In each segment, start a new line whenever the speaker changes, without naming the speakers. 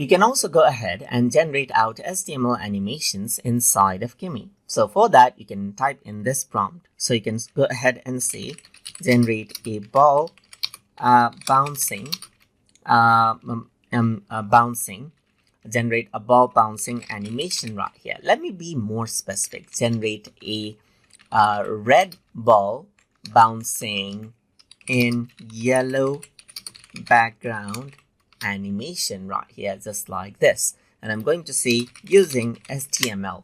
You can also go ahead and generate out HTML animations inside of Kimi. So for that, you can type in this prompt. So you can go ahead and say, generate a ball bouncing, generate a ball bouncing animation right here. Let me be more specific. Generate a red ball bouncing in yellow background animation right here, just like this. And I'm going to say using HTML.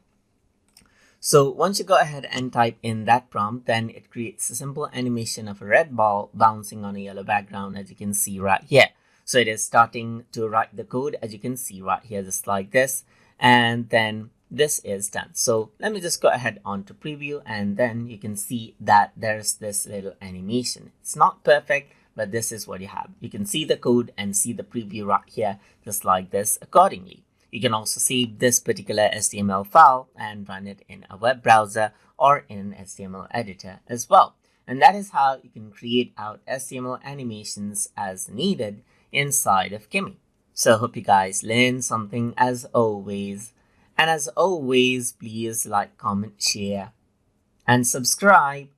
So once you go ahead and type in that prompt, then it creates a simple animation of a red ball bouncing on a yellow background, as you can see right here. So it is starting to write the code, as you can see right here, just like this. And then this is done. So let me just go ahead on to preview, and then you can see that there's this little animation. It's not perfect, but this is what you have. You can see the code and see the preview right here, just like this accordingly. You can also save this particular HTML file and run it in a web browser or in an HTML editor as well. And that is how you can create out HTML animations as needed inside of Kimi. So I hope you guys learned something as always. And as always, please like, comment, share, and subscribe.